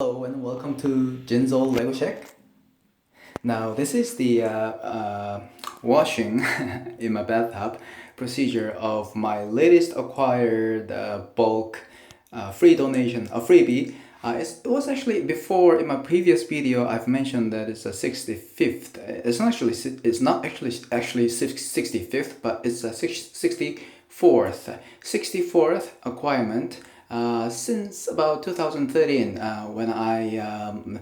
Hello and welcome to Jinzo Lego Shack. Now this is the washing in my bathtub procedure of my latest acquired bulk free donation, a freebie. It was actually before in my previous video I've mentioned that it's a 65th. It's not actually 65th, but it's a 64th acquirement since about 2013 when I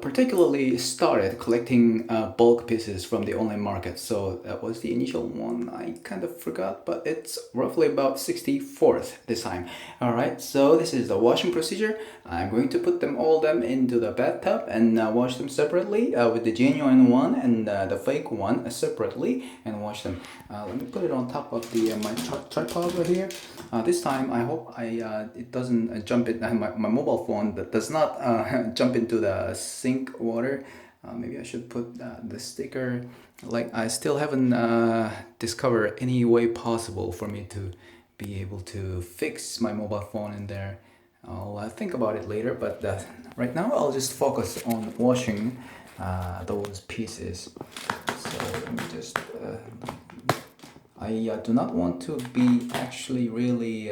particularly started collecting bulk pieces from the online market. So that was the initial one. I kind of forgot, but it's roughly about 64th this time. All right, so this is the washing procedure. I'm going to put them into the bathtub and wash them separately with the genuine one and the fake one separately and wash them. Let me put it on top of the my tripod right here. This time I hope it doesn't jump in. My mobile phone that does not jump into the sink water. Maybe I should put the sticker. Like I still haven't discovered any way possible for me to be able to fix my mobile phone in there. I'll think about it later, but right now I'll just focus on washing those pieces. So let me just. I do not want to be actually really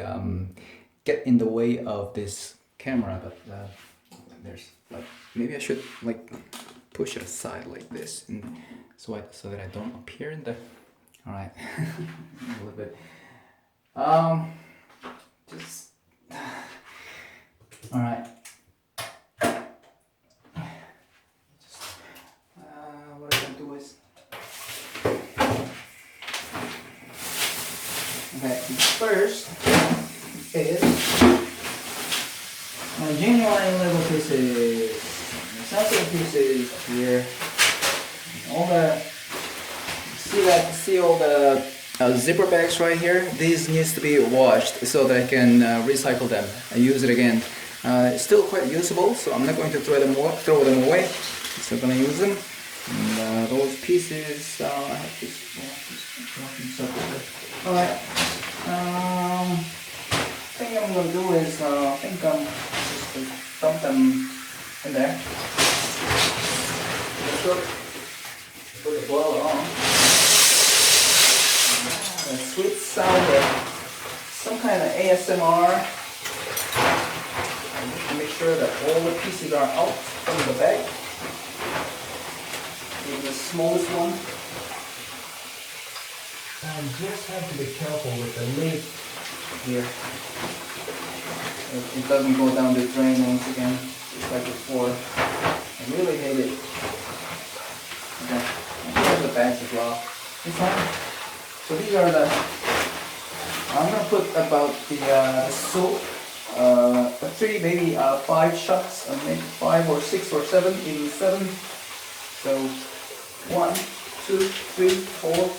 get in the way of this camera, but there's like maybe I should like push it aside like this, and so that I don't appear in the. All right, a little bit. Just all right. What I'm gonna do is. Okay, first is my genuine Lego pieces, the sample pieces here. All the see all the zipper bags right here. These needs to be washed so that I can recycle them and use it again. It's still quite usable, so I'm not going to throw them away. So I'm gonna use them. And those pieces, I have to wash them separately. All right. Thing I'm gonna do is just dump them in there. Put the boiler on. A sweet sound of some kind of ASMR. Just to make sure that all the pieces are out from the bag. Even the smallest one. Just have to be careful with the lid here. It doesn't go down the drain once again, just like before. I really hate it. Okay, here's the bags as well. This one. So these are the. I'm gonna put about the soap. 3, maybe 5 shots, maybe 5 or 6 or 7, even 7. So 1, 2, 3, 4,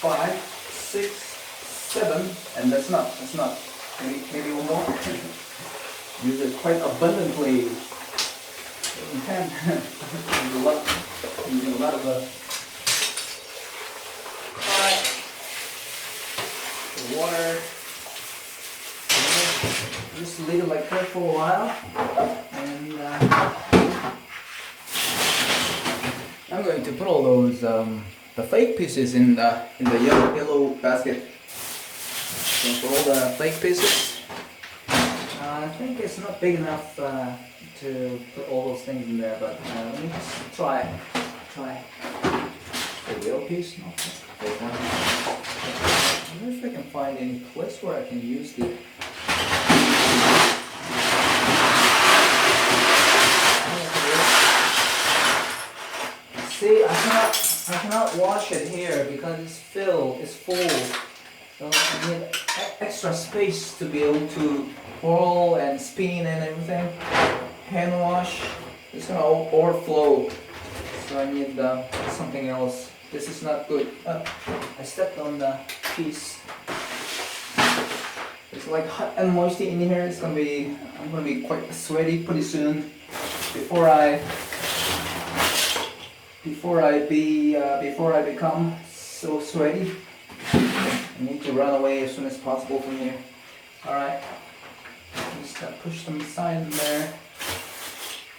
5, 6, 7, and that's not. Maybe one more. Use it quite abundantly. You can use a lot of the water. Just leave it like that for a while, and I'm going to put all those the fake pieces in the yellow basket. So for all the fake pieces, I think it's not big enough to put all those things in there, but let me just try. The yellow piece, no, that's the fake one. I wonder if I can find any place where I can use the. See, I cannot wash it here because it's full. So I need extra space to be able to whirl and spin and everything. Hand wash, it's gonna overflow. So I need something else. This is not good. I stepped on the piece. It's like hot and moisty in here. I'm gonna be quite sweaty pretty soon. Before I become so sweaty. I need to run away as soon as possible from here. Alright. Just push them aside there.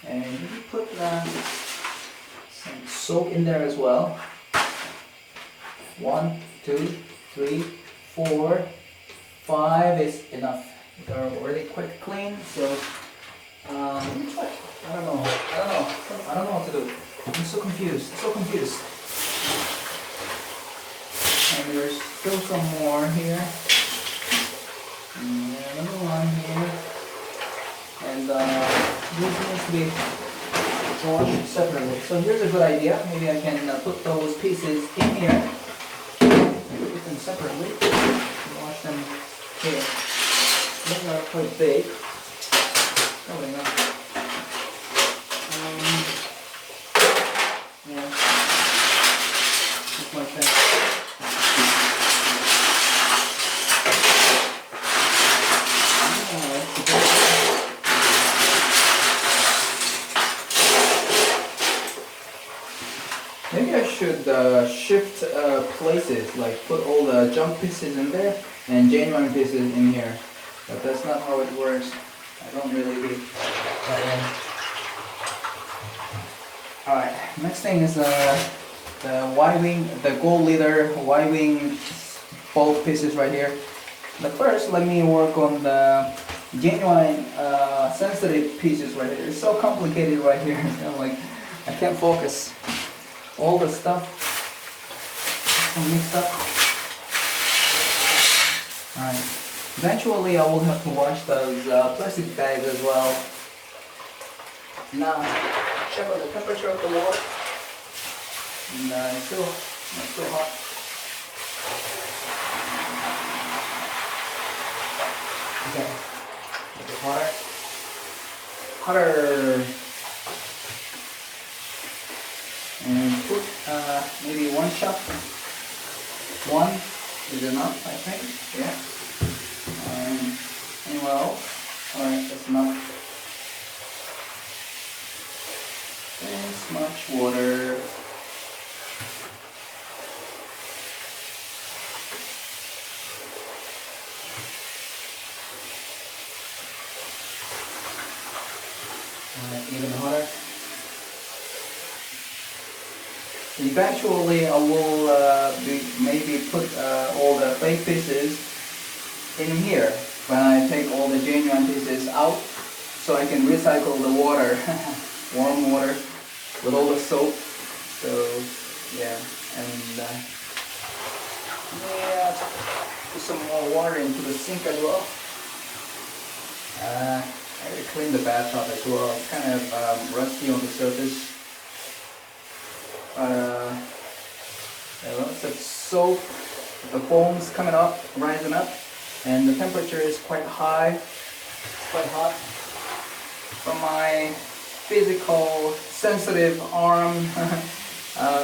And you put some soap in there as well. 1, 2, 3, 4, 5 is enough. They're already quite clean, so let me try. I don't know what to do. I'm so confused, And there's still some more here. And another one here. And this needs to be washed separately. So here's a good idea. Maybe I can put those pieces in here. Put them separately. Wash them here. These are quite big. Oh, wait, no. Yeah. Just like that. Maybe I should shift places, like put all the junk pieces in there and genuine pieces in here. But that's not how it works. I don't really be that in. Alright, next thing is the Y-wing, the gold leader Y-wing bolt pieces right here. But first, let me work on the genuine sensitive pieces right here. It's so complicated right here. You know, like I can't focus. All the stuff so mixed up. Alright. Eventually I will have to wash those plastic bags as well. Now, check out the temperature of the water. And it's still hot. Okay. A bit hotter. Hotter. And put maybe 1 shot. 1 is enough, I think. Yeah. Anywhere else? Alright, that's enough. This much water. Alright, even hotter. Eventually I will maybe put all the fake pieces in here when I take all the genuine pieces out, so I can recycle the water, warm water with all the soap. So yeah, and yeah, put some more water into the sink as well. I gotta clean the bathtub as well. It's kind of rusty on the surface. Lots of soap, the foam's coming up, rising up, and the temperature is quite high, quite hot. From my physical sensitive arm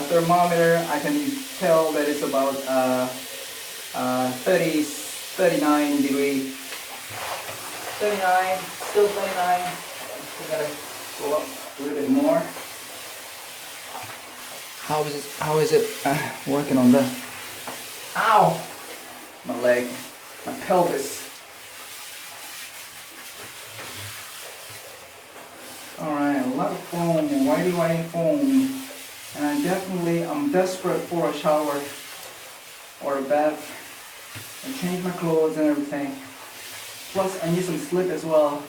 thermometer, I can tell that it's about 39 degrees. 39, still 39. We gotta go up a little bit more. How is it working on the, ow, my leg, my pelvis. Alright, a lot of foam, whitey foam, and I'm desperate for a shower or a bath. I change my clothes and everything. Plus I need some sleep as well.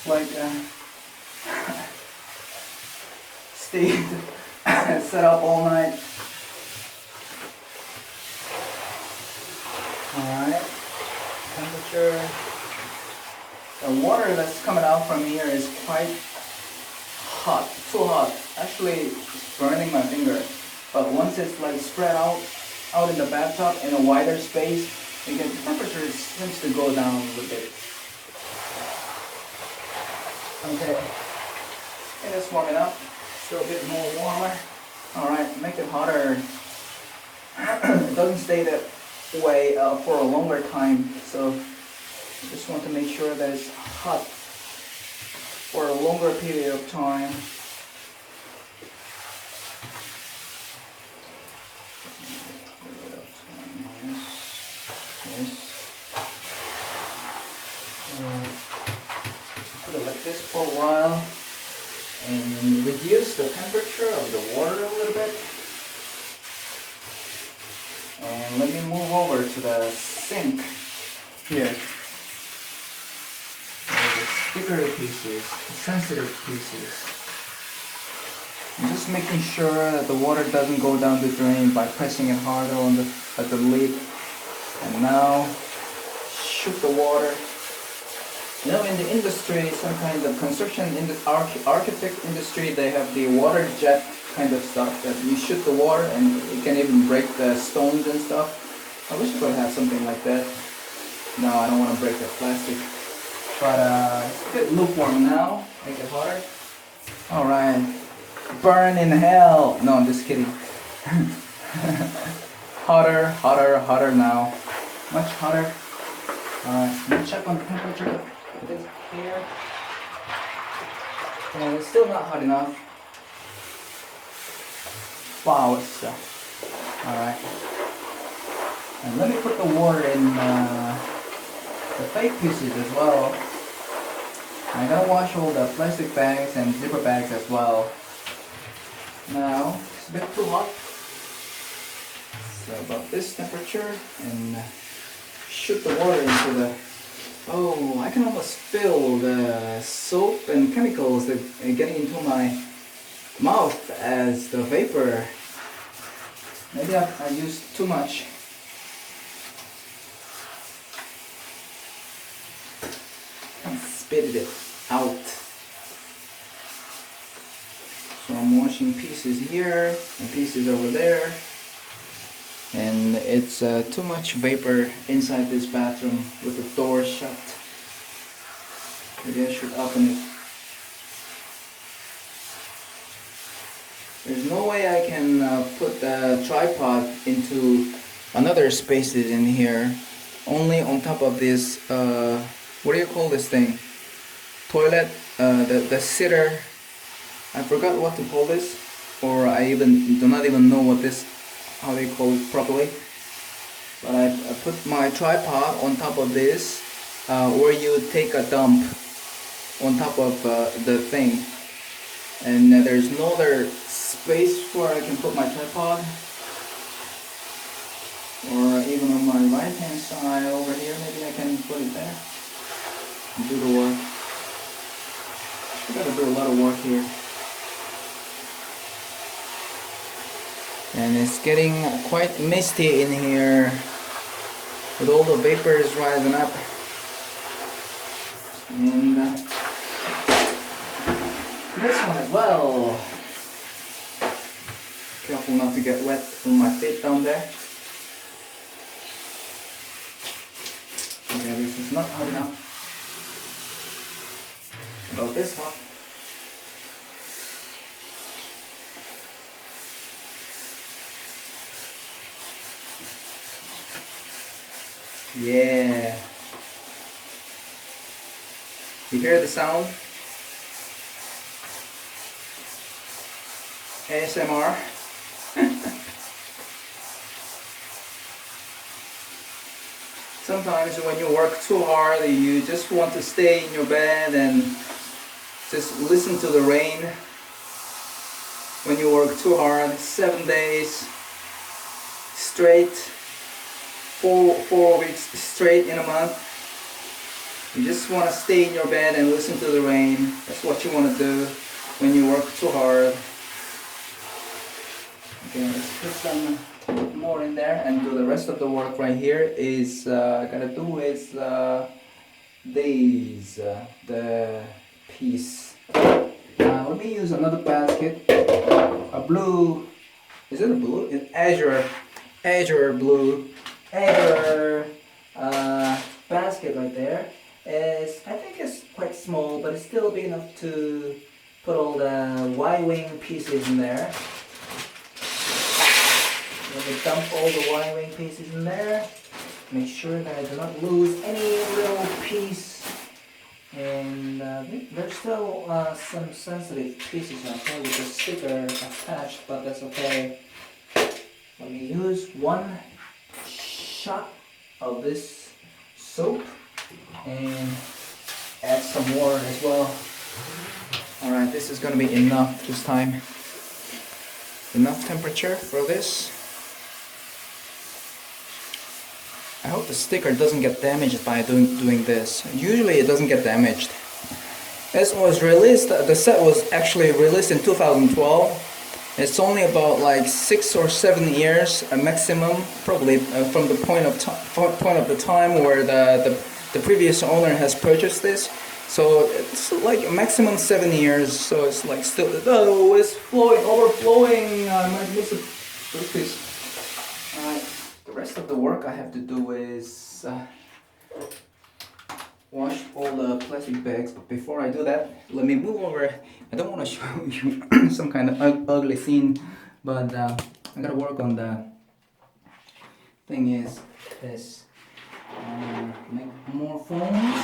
Like stayed set up all night. Alright, temperature. The water that's coming out from here is quite hot, too hot. Actually, it's burning my finger. But once it's like spread out in the bathtub in a wider space, the temperature seems to go down a little bit. Okay, it is warming up. Still a bit more warmer. Alright, make it hotter. It doesn't stay that way for a longer time, so I just want to make sure that it's hot for a longer period of time. Yes. a while and reduce the temperature of the water a little bit. And let me move over to the sink here. The sticker pieces, the sensitive pieces. I'm just making sure that the water doesn't go down the drain by pressing it harder on at the lid. And now shoot the water. You know, in the industry, some kind of construction in the architect industry, they have the water jet kind of stuff that you shoot the water and it can even break the stones and stuff. I wish I could have something like that. No, I don't want to break the plastic. But it's a bit lukewarm now. Make it hotter. All right. Burn in hell. No, I'm just kidding. Hotter, hotter, hotter now. Much hotter. Alright, let me check on the temperature of this here. And it's still not hot enough. Wow, it's alright. And let me put the water in the fake pieces as well. I'm gonna wash all the plastic bags and zipper bags as well. Now, it's a bit too hot. So about this temperature and shoot the water into the... Oh, I can almost feel the soap and chemicals that are getting into my mouth as the vapor. Maybe I used too much. And spit it out. So I'm washing pieces here and pieces over there. And it's too much vapor inside this bathroom with the door shut. Maybe I should open it. There's no way I can put the tripod into another spaces in here. Only on top of this, what do you call this thing? Toilet, the sitter. I forgot what to call this, or I do not even know what this, how they call it properly. But I put my tripod on top of this, where you take a dump on top of the thing. And there's no other space where I can put my tripod. Or even on my right hand side over here, maybe I can put it there and do the work. I gotta do a lot of work here. And it's getting quite misty in here with all the vapors rising up. And this one as well. Careful not to get wet on my feet down there. Okay, this is not hot enough. About this hot. Yeah. You hear the sound? ASMR. Sometimes when you work too hard, you just want to stay in your bed and just listen to the rain. When you work too hard, 7 days straight, four weeks straight in a month. You just want to stay in your bed and listen to the rain. That's what you want to do when you work too hard. Okay, let's put some more in there and do the rest of the work right here. Is gotta do is these the piece. Let me use another basket, a blue. Is it a blue? It's azure blue, azure basket right there. I think it's quite small, but it's still big enough to put all the Y-wing pieces in there. Let me dump all the Y-wing pieces in there. Make sure that I do not lose any little piece. And there's still some sensitive pieces out there with the sticker attached, but that's okay. Let me use one shot of this soap and add some water as well. Alright, this is gonna be enough this time. Enough temperature for this. I hope the sticker doesn't get damaged by doing this. Usually it doesn't get damaged. This was released, the set was actually released in 2012. It's only about like 6 or 7 years maximum, probably from the point of the time where the previous owner has purchased this. So it's like maximum 7 years. So it's like still, oh, it's flowing, overflowing. I might miss a piece. Alright, the rest of the work I have to do is wash all the plastic bags. But before I do that, let me move over. I don't want to show you some kind of ugly scene, but I gotta work on the thing is this. Make more foams.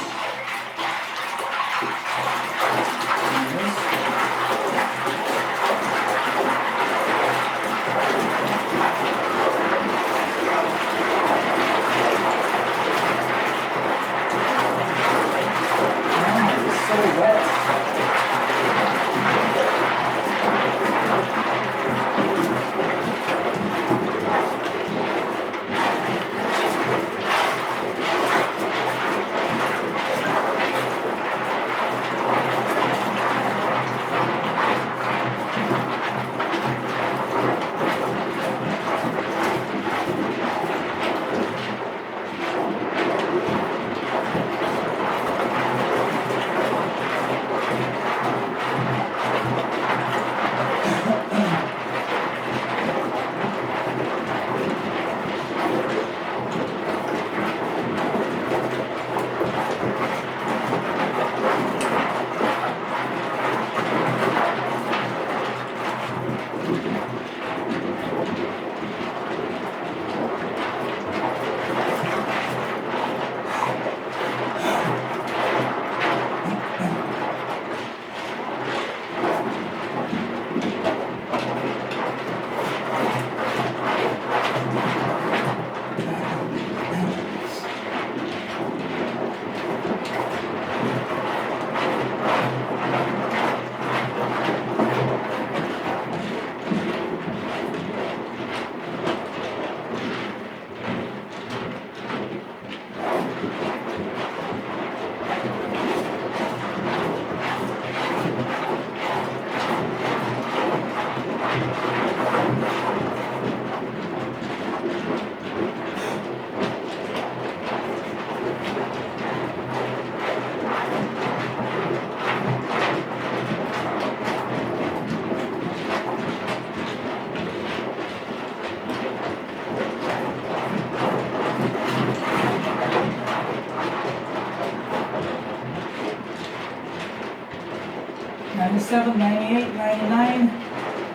$97, $98, $99,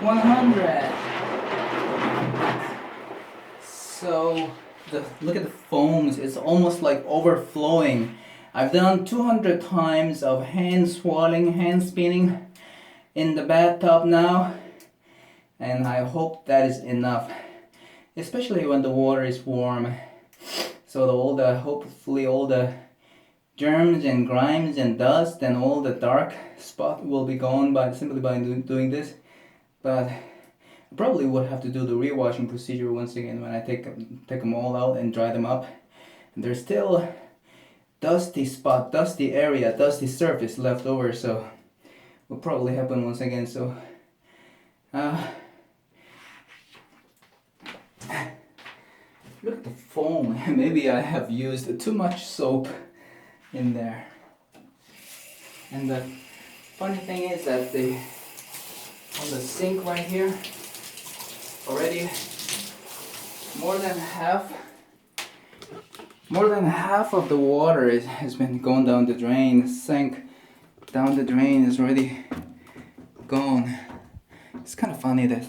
$100. So look at the foams. It's almost like overflowing. I've done 200 times of hand swirling, hand spinning in the bathtub now, and I hope that is enough, especially when the water is warm. So hopefully all the germs and grimes and dust and all the dark spot will be gone simply by doing this. But I probably would have to do the rewashing procedure once again when I take them all out and dry them up. And there's still dusty spot, dusty area, dusty surface left over, so will probably happen once again. So look at the foam. Maybe I have used too much soap in there. And the funny thing is that on the sink right here, already more than half of the water has been going down the drain. The sink down the drain is already gone. It's kind of funny that.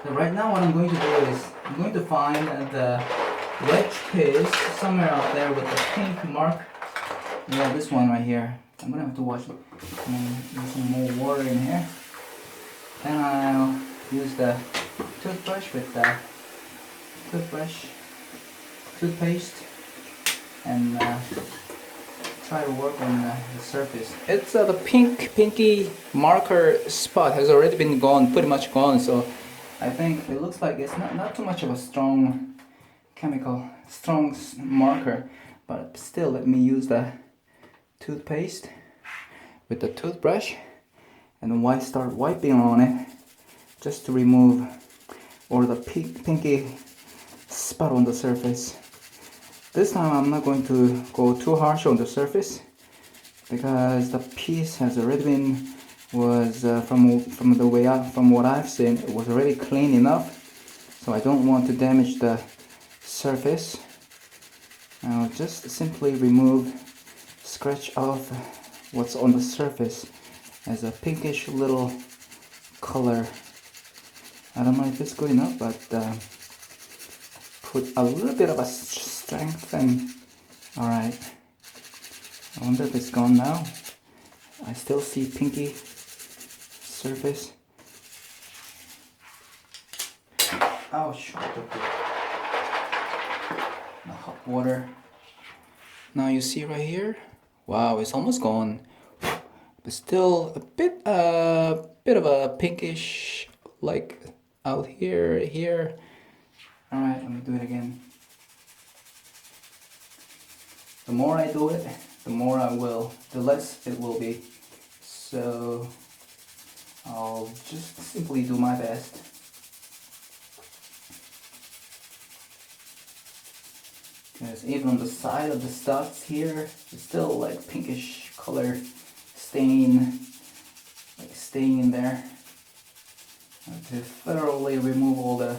So right now what I'm going to do is I'm going to find the wedge piece somewhere out there with the pink mark. Yeah, this one right here. I'm gonna have to wash it. There's some more water in here. Then I'll use the toothbrush with the toothpaste and try to work on the surface. It's the pinky marker spot has already been gone, pretty much gone. So I think it looks like it's not too much of a strong marker, but still let me use the toothpaste with the toothbrush and start wiping on it just to remove all the pinky spot on the surface. This time I'm not going to go too harsh on the surface because the piece has already been from what I've seen, it was already clean enough, so I don't want to damage the surface. I'll just simply scratch off what's on the surface as a pinkish little color. I don't know if it's good enough, but put a little bit of a strength and alright. I wonder if it's gone now. I still see pinky surface. Oh, shut up. The hot water. Now you see right here. Wow, it's almost gone, but still a bit of a pinkish, like out here. All right, let me do it again. The more I do it, the less it will be. So I'll just simply do my best. Because even on the side of the studs here, it's still like pinkish color staying in there. To thoroughly remove all the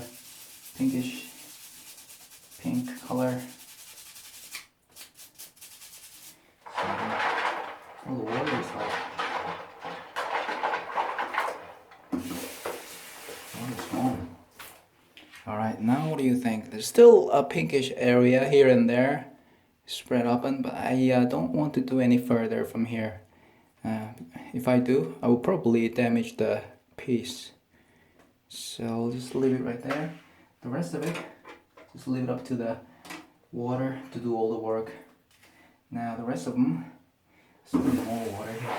pink color. Oh, the water is hot. What is wrong? Alright, now what do you think? There's still a pinkish area here and there spread open, but I don't want to do any further from here. If I do, I will probably damage the piece. So I'll just leave it right there. The rest of it, just leave it up to the water to do all the work. Now the rest of them, let's put more water here.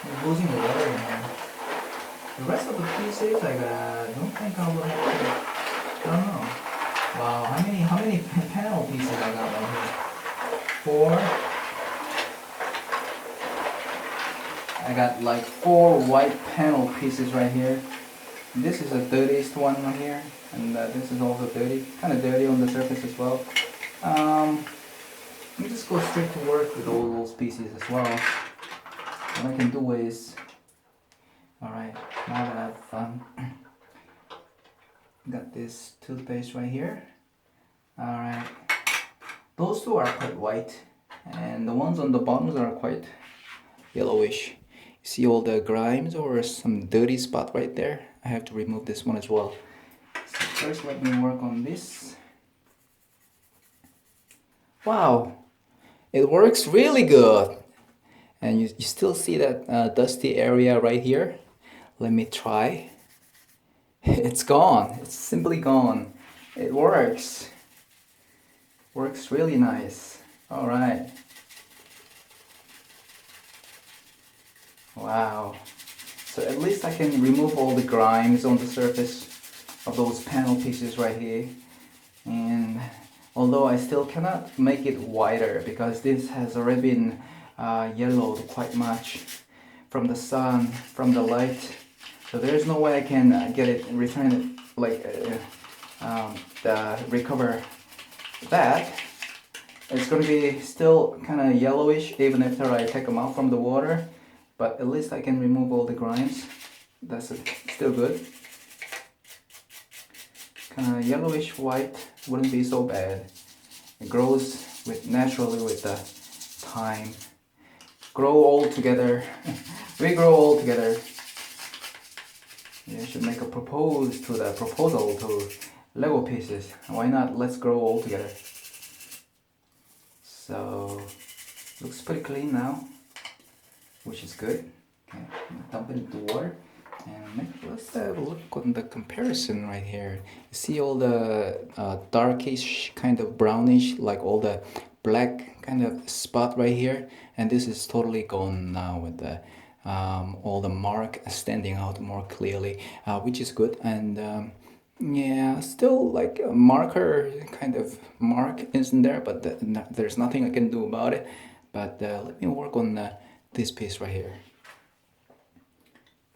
I'm losing the water in here. The rest of the pieces, I don't think I will have to. I don't know. Wow, how many panel pieces I got right here? 4. I got like 4 white panel pieces right here. This is the dirtiest one right here, and this is also dirty, kind of dirty on the surface as well. Let me just go straight to work with all those pieces as well. What I can do is, alright, now that I've got this toothpaste right here. Alright, those two are quite white, and the ones on the bottoms are quite yellowish. See all the grimes or some dirty spot right there? I have to remove this one as well. So first let me work on this. Wow, it works really good. And you still see that dusty area right here. Let me try. It's gone. It's simply gone. It works. Works really nice. All right. Wow. So at least I can remove all the grimes on the surface of those panel pieces right here. And although I still cannot make it whiter because this has already been yellowed quite much from the sun, from the light. So there's no way I can return it, like recover that. It's going to be still kind of yellowish even after I take them out from the water. But at least I can remove all the grimes. That's still good. Kind of yellowish white wouldn't be so bad. It grows naturally with the time. Grow all together. We grow all together. Yeah, I should make a proposal to Lego pieces. Why not? Let's grow all together. So looks pretty clean now, which is good. Okay, dump it into water. And let's have a look on the comparison right here. See all the darkish kind of brownish, like all the black kind of spot right here, and this is totally gone now with the all the mark standing out more clearly, which is good. And yeah, still like a marker kind of mark isn't there, but there's nothing I can do about it. But let me work on this piece right here,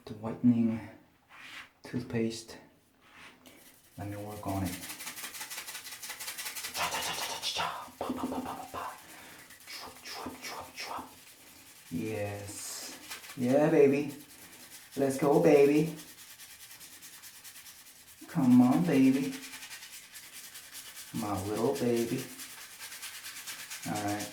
the whitening toothpaste. Let me work on it. Yes. Yeah, baby. Let's go, baby. Come on, baby. My little baby. Alright.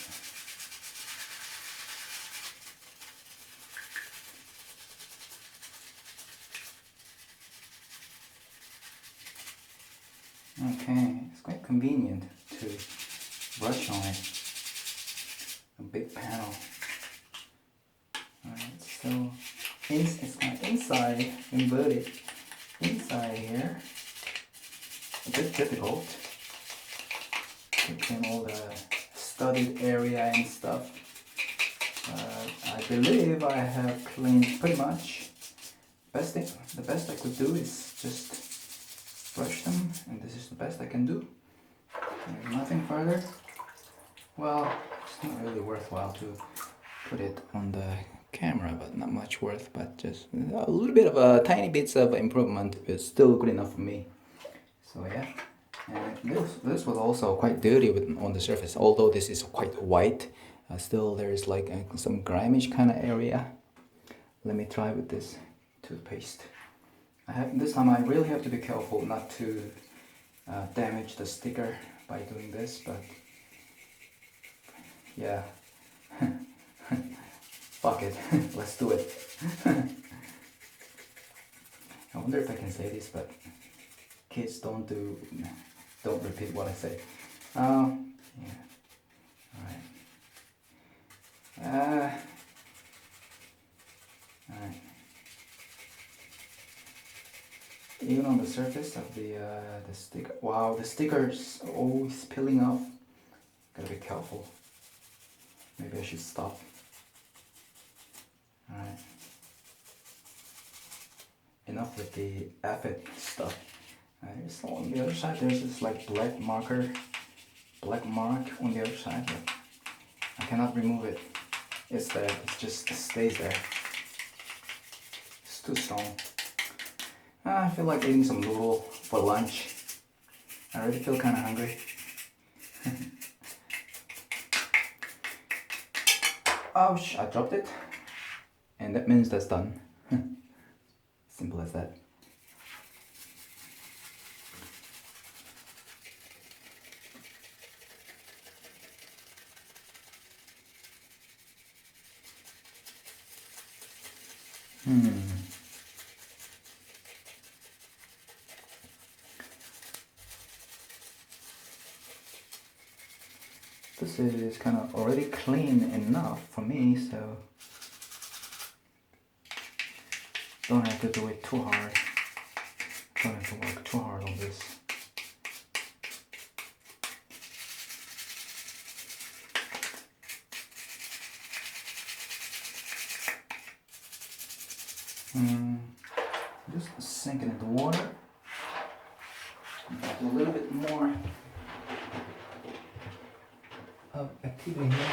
Okay, it's quite convenient to brush on it. A big panel. Alright, so it's kind of inside, inverted inside here. A bit difficult to clean all the studded area and stuff. I believe I have cleaned pretty much. The best I could do is just brush them, and this is the best I can do. And nothing further. Well, it's not really worthwhile to put it on the camera, but not much worth, but just a little bit of a tiny bits of improvement is still good enough for me. So yeah, and this was also quite dirty on the surface, although this is quite white. Still there's like some grimish kind of area. Let me try with this toothpaste. This time I really have to be careful not to damage the sticker by doing this, but yeah. Fuck it, let's do it. I wonder if I can say this, but kids don't repeat what I say. Yeah. Alright. Alright. Even on the surface of the sticker. Wow, the sticker's always peeling off. Gotta be careful. Maybe I should stop. Alright. Enough with the aphid stuff. There's on the other side, there's this like black mark on the other side, but I cannot remove it. It's there, it just stays there. It's too strong. I feel like eating some noodle for lunch. I already feel kind of hungry. Ouch, I dropped it. And that means that's done. Simple as that. This is kind of already clean enough for me, so don't have to do it too hard. Don't have to work too hard on this. Just sink it into water. A little bit more of activity here.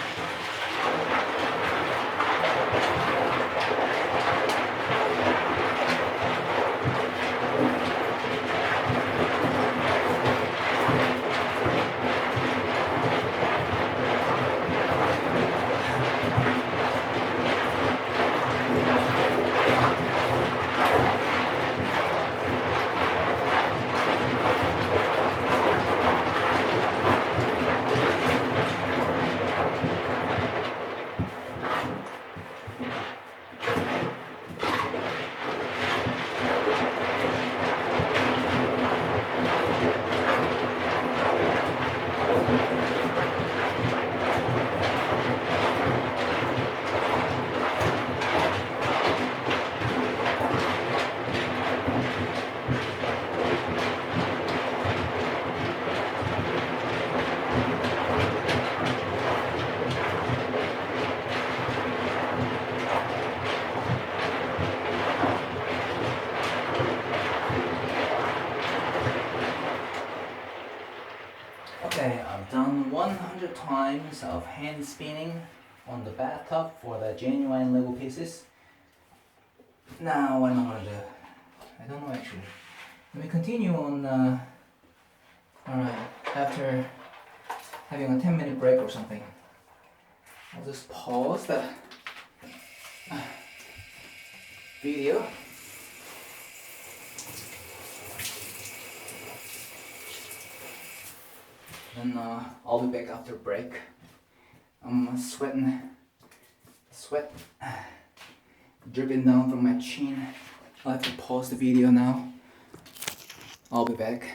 Okay, I've done 100 times of hand spinning on the bathtub for the genuine Lego pieces. Now what am I gonna do? I don't know actually. Let me continue on. Alright, after having a 10-minute break or something, I'll just pause the video. And I'll be back after break. I'm sweat dripping down from my chin. I'll have to pause the video now. I'll be back.